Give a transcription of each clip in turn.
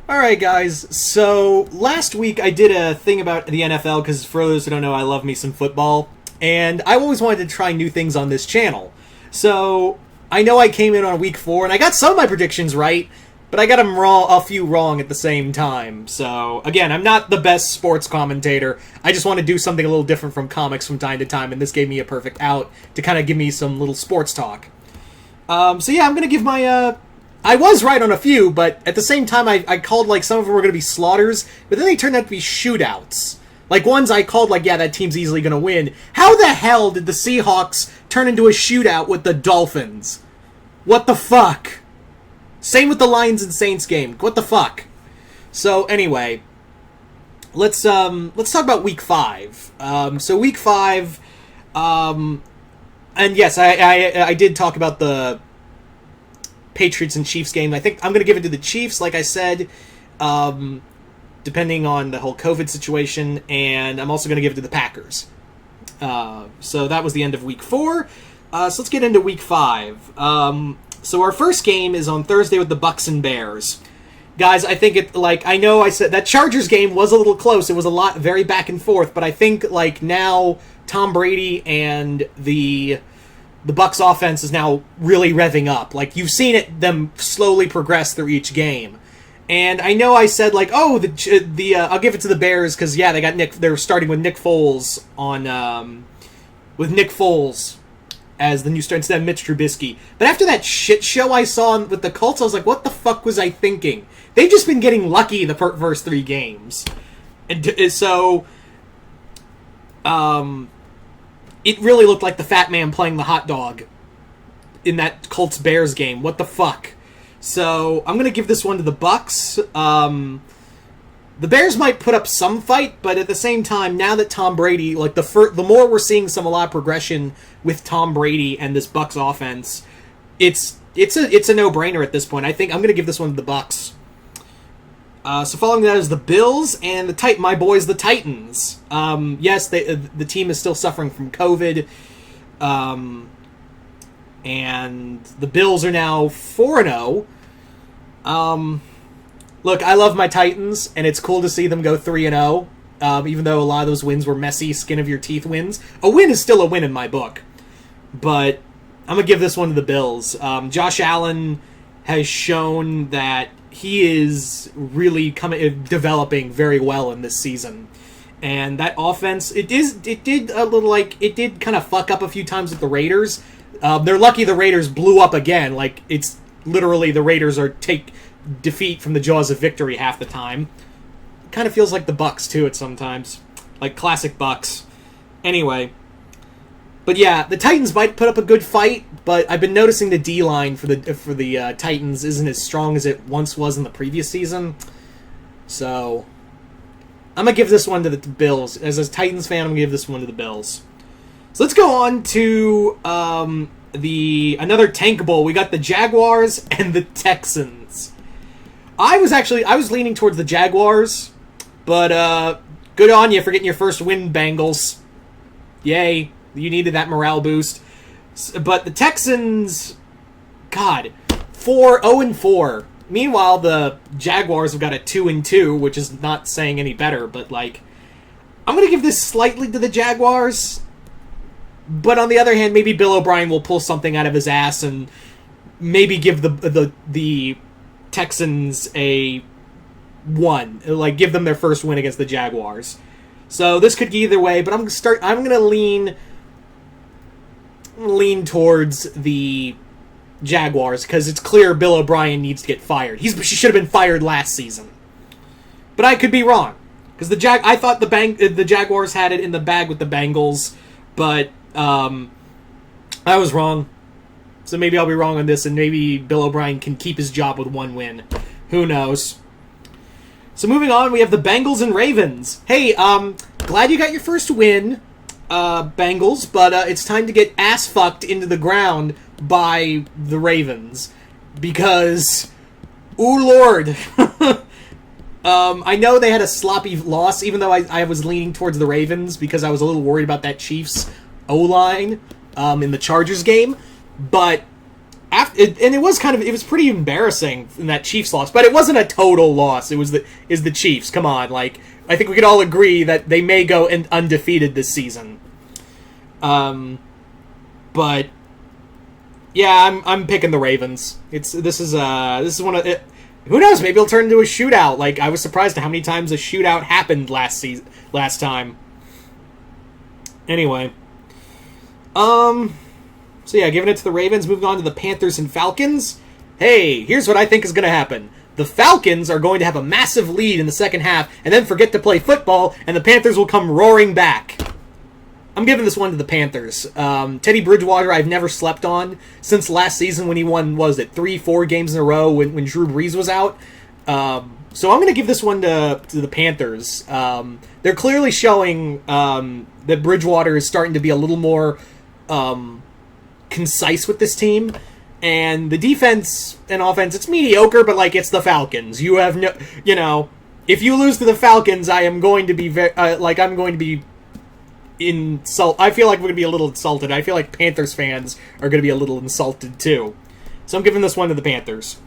Alright, guys, so last week I did a thing about the NFL, because for those who don't know, I love me some football, and I always wanted to try new things on this channel. So, I know I came in on week 4, and I got some of my predictions right, but I got them wrong, a few wrong at the same time. So, again, I'm not the best sports commentator. I just want to do something a little different from comics from time to time, and this gave me a perfect out to kind of give me some little sports talk. So yeah, I'm going to give my, I was right on a few, but at the same time, I called, like, some of them were going to be slaughters, but then they turned out to be shootouts. Like, ones I called, like, yeah, that team's easily going to win. How the hell did the Seahawks turn into a shootout with the Dolphins? What the fuck? Same with the Lions and Saints game. What the fuck? So, anyway, let's talk about Week 5. So, Week 5, and yes, I did talk about the Patriots and Chiefs game. I think I'm going to give it to the Chiefs, like I said, depending on the whole COVID situation, and I'm also going to give it to the Packers. So that was the end of Week 4. So let's get into Week 5. So our first game is on Thursday with the Bucks and Bears. Guys, I think it, like, I know I said that Chargers game was a little close. It was a lot, very back and forth, but I think, like, now Tom Brady and the Bucks offense is now really revving up. Like, you've seen them slowly progress through each game. And I know I said, like, oh, I'll give it to the Bears because, yeah, they're starting with Nick Foles with Nick Foles as the new start instead of Mitch Trubisky. But after that shit show I saw with the Colts, I was like, what the fuck was I thinking? They've just been getting lucky the first 3 games. And so, it really looked like the fat man playing the hot dog in that Colts-Bears game. What the fuck? So, I'm going to give this one to the Bucks. The Bears might put up some fight, but at the same time, now that Tom Brady, like, the more we're seeing a lot of progression with Tom Brady and this Bucks offense, it's a no-brainer at this point. I think I'm going to give this one to the Bucks. So following that is the Bills and my boys, the Titans. Yes, the team is still suffering from COVID, and the Bills are now 4-0. Look, I love my Titans, and it's cool to see them go 3-0, even though a lot of those wins were messy, skin-of-your-teeth wins. A win is still a win in my book, but I'm going to give this one to the Bills. Josh Allen has shown that he is really developing very well in this season. And that offense, it did kind of fuck up a few times with the Raiders. They're lucky the Raiders blew up again. Like, it's literally the Raiders take defeat from the jaws of victory half the time. It kind of feels like the Bucks too at sometimes, like classic Bucks. Anyway, but yeah, the Titans might put up a good fight, but I've been noticing the D-line for the Titans isn't as strong as it once was in the previous season. So I'm gonna give this one to the Bills. As a Titans fan, I'm gonna give this one to the Bills. So let's go on to another tank bowl. We got the Jaguars and the Texans. I was leaning towards the Jaguars, but good on you for getting your first win, Bengals. Yay, you needed that morale boost. But the Texans, God, 0-4. Meanwhile, the Jaguars have got a 2-2, which is not saying any better, but, like, I'm going to give this slightly to the Jaguars. But on the other hand, maybe Bill O'Brien will pull something out of his ass and maybe give the Texans a 1. Like, give them their first win against the Jaguars. So this could go either way, but I'm going to lean towards the Jaguars because it's clear Bill O'Brien needs to get fired. She should have been fired last season. But I could be wrong because I thought the Jaguars had it in the bag with the Bengals, but I was wrong. So maybe I'll be wrong on this, and maybe Bill O'Brien can keep his job with 1 win. Who knows? So moving on, we have the Bengals and Ravens. Hey, glad you got your first win, Bengals, but it's time to get ass-fucked into the ground by the Ravens. Because, ooh lord. I know they had a sloppy loss, even though I was leaning towards the Ravens, because I was a little worried about that Chiefs O-line in the Chargers game. But And it was pretty embarrassing in that Chiefs loss, but it wasn't a total loss. It was the Chiefs. Come on, like, I think we could all agree that they may go undefeated this season. But yeah, I'm picking the Ravens. This is one of it. Who knows? Maybe it'll turn into a shootout. Like, I was surprised at how many times a shootout happened last time. Anyway, so yeah, giving it to the Ravens. Moving on to the Panthers and Falcons. Hey, here's what I think is going to happen. The Falcons are going to have a massive lead in the second half and then forget to play football, and the Panthers will come roaring back. I'm giving this one to the Panthers. Teddy Bridgewater, I've never slept on since last season when he won, 3-4 games in a row when Drew Brees was out. So I'm going to give this one to the Panthers. They're clearly showing that Bridgewater is starting to be a little more concise with this team. And the defense and offense, it's mediocre, but, like, it's the Falcons. You have no, if you lose to the Falcons, I am going to be I'm going to be I feel like we're going to be a little insulted. I feel like Panthers fans are going to be a little insulted, too. So I'm giving this one to the Panthers.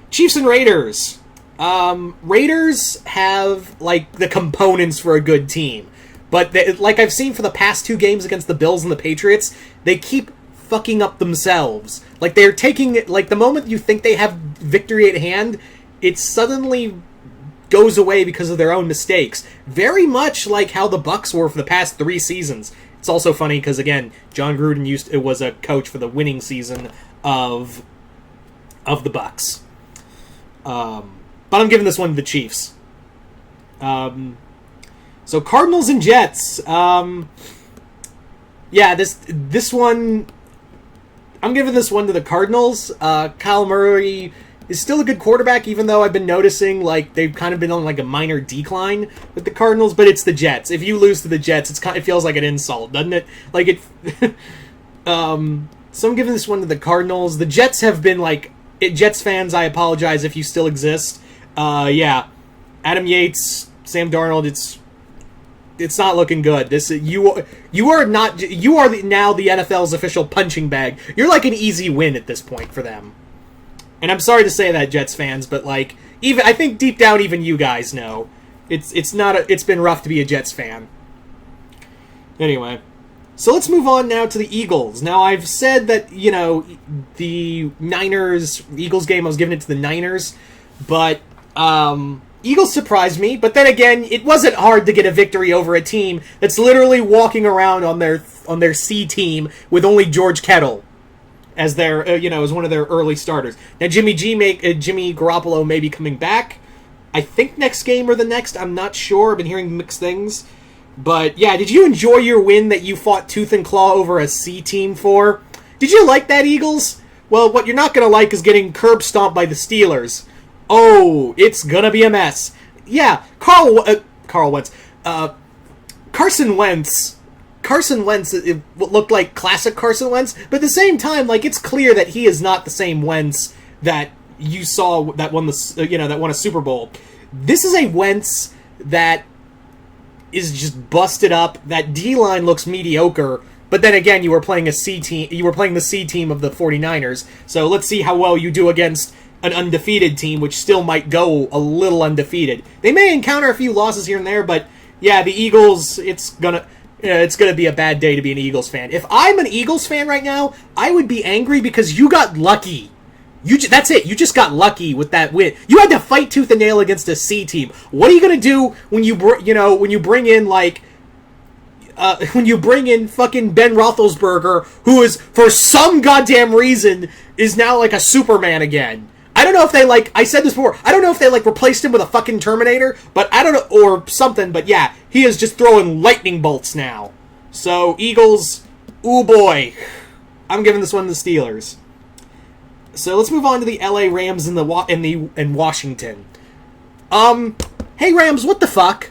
Chiefs and Raiders. Raiders have, like, the components for a good team. But, like I've seen for the past 2 games against the Bills and the Patriots, they keep fucking up themselves. Like, they're taking it, like, the moment you think they have victory at hand, it suddenly goes away because of their own mistakes. Very much like how the Bucs were for the past 3 seasons. It's also funny because, again, John Gruden was a coach for the winning season of the Bucs. But I'm giving this one to the Chiefs. So Cardinals and Jets. Yeah, this one, I'm giving this one to the Cardinals. Kyle Murray is still a good quarterback, even though I've been noticing, like, they've kind of been on, like, a minor decline with the Cardinals, but it's the Jets. If you lose to the Jets, it feels like an insult, doesn't it? Like, it... So I'm giving this one to the Cardinals. The Jets have been, like... Jets fans, I apologize if you still exist. Yeah. Adam Yates, Sam Darnold, it's not looking good. You are now the NFL's official punching bag. You're like an easy win at this point for them. And I'm sorry to say that, Jets fans, but, like, even I think deep down even you guys know it's been rough to be a Jets fan. Anyway, so let's move on now to the Eagles. Now, I've said that, the Eagles game, I was giving it to the Niners, but Eagles surprised me, but then again, it wasn't hard to get a victory over a team that's literally walking around on their C team with only George Kittle as their, as one of their early starters. Now, Jimmy Garoppolo may be coming back, I think next game or the next, I'm not sure, I've been hearing mixed things. But, yeah, did you enjoy your win that you fought tooth and claw over a C team for? Did you like that, Eagles? Well, what you're not going to like is getting curb stomped by the Steelers. Oh, it's going to be a mess. Yeah, Carson Wentz. Carson Wentz, it looked like classic Carson Wentz, but at the same time, like, it's clear that he is not the same Wentz that you saw that won that won a Super Bowl. This is a Wentz that is just busted up. That D-line looks mediocre, but then again, you were playing a C team. You were playing the C team of the 49ers, so let's see how well you do against an undefeated team, which still might go a little undefeated. They may encounter a few losses here and there, but yeah, the Eagles, it's gonna be a bad day to be an Eagles fan. If I'm an Eagles fan right now, I would be angry because you got lucky. That's it. You just got lucky with that win. You had to fight tooth and nail against a C team. What are you gonna do when you bring in fucking Ben Roethlisberger, who is for some goddamn reason is now like a Superman again? I don't know if I said this before, I don't know if they replaced him with a fucking Terminator, but I don't know, or something, but yeah, he is just throwing lightning bolts now. So, Eagles, ooh boy. I'm giving this one to the Steelers. So let's move on to the LA Rams and Washington. Hey Rams, what the fuck?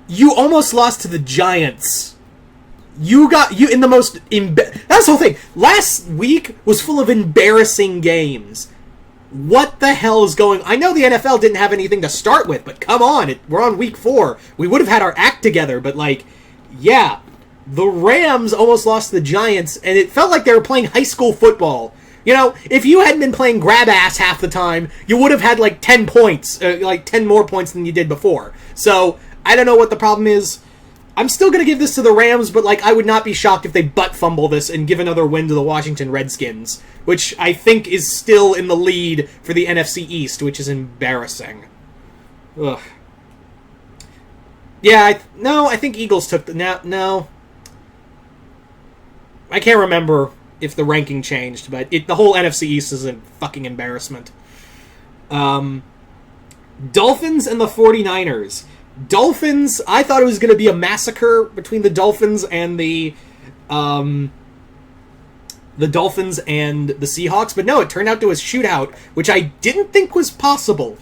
You almost lost to the Giants. That's the whole thing. Last week was full of embarrassing games. What the hell is going on? I know the NFL didn't have anything to start with, but come on, we're on week 4. We would have had our act together, but yeah, the Rams almost lost to the Giants, and it felt like they were playing high school football. You know, if you hadn't been playing grab ass half the time, you would have had like 10 points, like 10 more points than you did before. So, I don't know what the problem is. I'm still going to give this to the Rams, but like I would not be shocked if they butt fumble this and give another win to the Washington Redskins, which I think is still in the lead for the NFC East, which is embarrassing. Ugh. Yeah, I think Eagles took the... No. I can't remember if the ranking changed, but the whole NFC East is a fucking embarrassment. Dolphins and the 49ers. Dolphins, I thought it was going to be a massacre between the Dolphins and the Dolphins and the Seahawks, but no, it turned out to a shootout, which I didn't think was possible.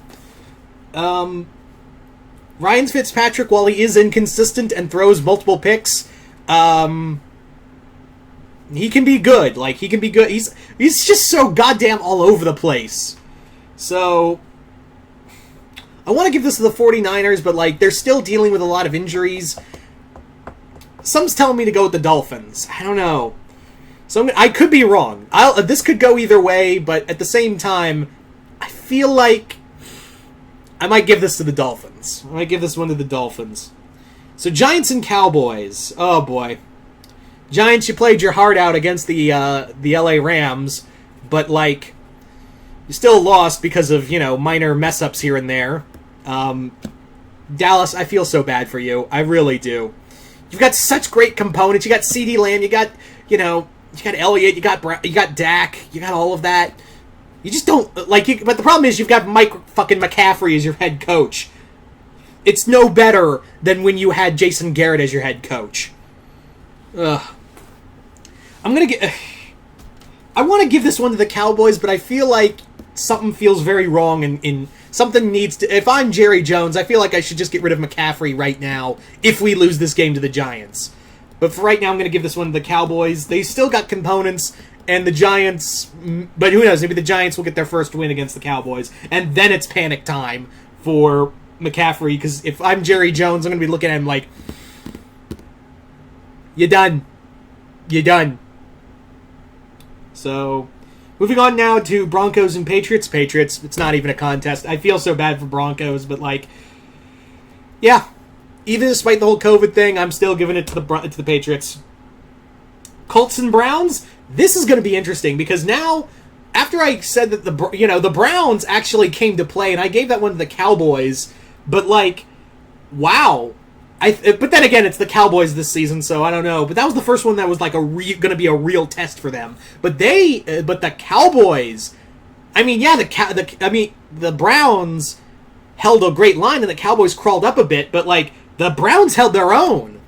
Ryan Fitzpatrick, while he is inconsistent and throws multiple picks, he can be good. Like, he can be good. He's just so goddamn all over the place. So, I want to give this to the 49ers, but, like, they're still dealing with a lot of injuries. Some's telling me to go with the Dolphins. I don't know. So, I could be wrong. This could go either way, but at the same time, I feel like I might give this to the Dolphins. I might give this one to the Dolphins. So, Giants and Cowboys. Oh, boy. Giants, you played your heart out against the LA Rams, but, like, you still lost because of, minor mess-ups here and there. Dallas, I feel so bad for you. I really do. You've got such great components. You got CeeDee Lamb, you got, you got Elliott, you got Dak, you got all of that. You just don't, but the problem is you've got Mike fucking McCaffrey as your head coach. It's no better than when you had Jason Garrett as your head coach. Ugh. I want to give this one to the Cowboys, but I feel like something feels very wrong in something needs to... If I'm Jerry Jones, I feel like I should just get rid of McCaffrey right now if we lose this game to the Giants. But for right now, I'm going to give this one to the Cowboys. They still got components, and the Giants... But who knows, maybe the Giants will get their first win against the Cowboys, and then it's panic time for McCaffrey, because if I'm Jerry Jones, I'm going to be looking at him like, you're done. You're done. So, moving on now to Broncos and Patriots. Patriots, it's not even a contest. I feel so bad for Broncos, but yeah. Even despite the whole COVID thing, I'm still giving it to the Patriots. Colts and Browns, this is going to be interesting, because now, after I said that the Browns actually came to play, and I gave that one to the Cowboys, but wow. But then again, it's the Cowboys this season, so I don't know. But that was the first one that was going to be a real test for them. But the Cowboys, the Browns held a great line, and the Cowboys crawled up a bit. But the Browns held their own.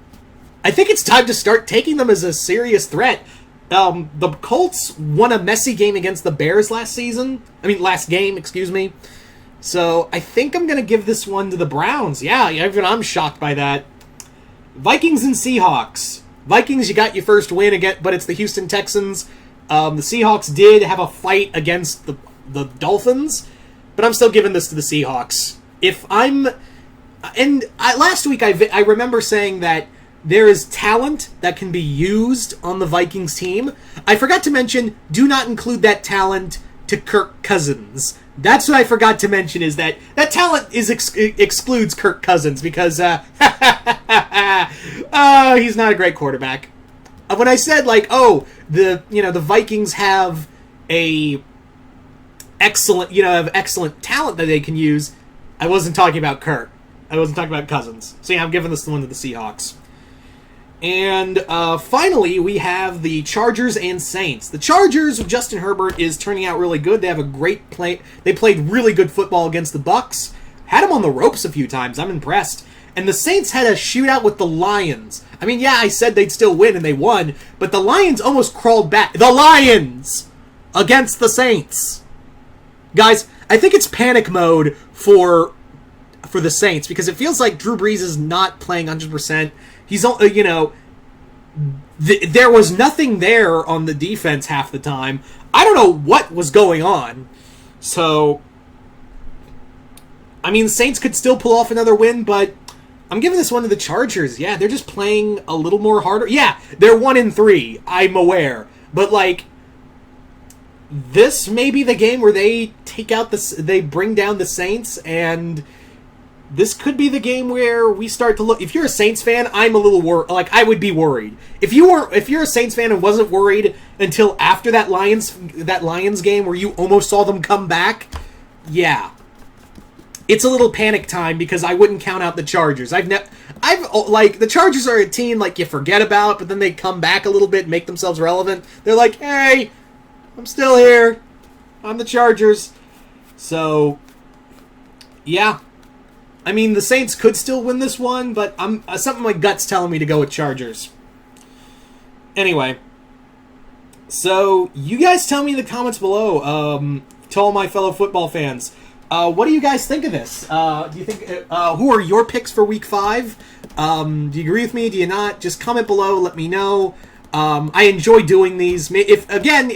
I think it's time to start taking them as a serious threat. The Colts won a messy game against the Bears last game, excuse me. So, I think I'm going to give this one to the Browns. Yeah, even I'm shocked by that. Vikings and Seahawks. Vikings, you got your first win again, but it's the Houston Texans. The Seahawks did have a fight against the Dolphins, but I'm still giving this to the Seahawks. Last week I remember saying that there is talent that can be used on the Vikings team. I forgot to mention, do not include that talent to Kirk Cousins. That's what I forgot to mention, is that talent excludes Kirk Cousins, because he's not a great quarterback. When I said the Vikings have excellent talent that they can use, I wasn't talking about Kirk. I wasn't talking about Cousins. So yeah, I'm giving this one to the Seahawks. And finally, we have the Chargers and Saints. The Chargers with Justin Herbert is turning out really good. They have a great play. They played really good football against the Bucs. Had them on the ropes a few times. I'm impressed. And the Saints had a shootout with the Lions. I said they'd still win, and they won. But the Lions almost crawled back. The Lions against the Saints. Guys, I think it's panic mode for the Saints, because it feels like Drew Brees is not playing 100%. He's, there was nothing there on the defense half the time. I don't know what was going on. So, the Saints could still pull off another win, but I'm giving this one to the Chargers. Yeah, they're just playing a little more harder. Yeah, they're 1-3. I'm aware. But, this may be the game where they they bring down the Saints, and this could be the game where we start to look. If you're a Saints fan, I'm a little worried. Like, I would be worried. If you're a Saints fan and wasn't worried until after that Lions game where you almost saw them come back, yeah, it's a little panic time, because I wouldn't count out the Chargers. The Chargers are a team like you forget about, but then they come back a little bit and make themselves relevant. They're like, hey, I'm still here. I'm the Chargers. So, yeah. I mean, the Saints could still win this one, but something in my gut's telling me to go with Chargers. Anyway, so you guys tell me in the comments below, to all my fellow football fans, what do you guys think of this? Do you think who are your picks for Week 5? Do you agree with me? Do you not? Just comment below. Let me know. I enjoy doing these. If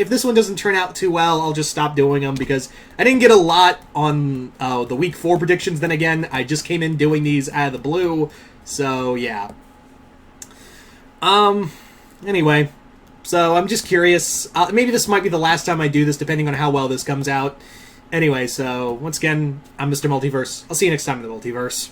this one doesn't turn out too well, I'll just stop doing them, because I didn't get a lot on the Week 4 predictions. Then again, I just came in doing these out of the blue. So, yeah. Anyway, so I'm just curious. Maybe this might be the last time I do this, depending on how well this comes out. Anyway, so once again, I'm Mr. Multiverse. I'll see you next time in the Multiverse.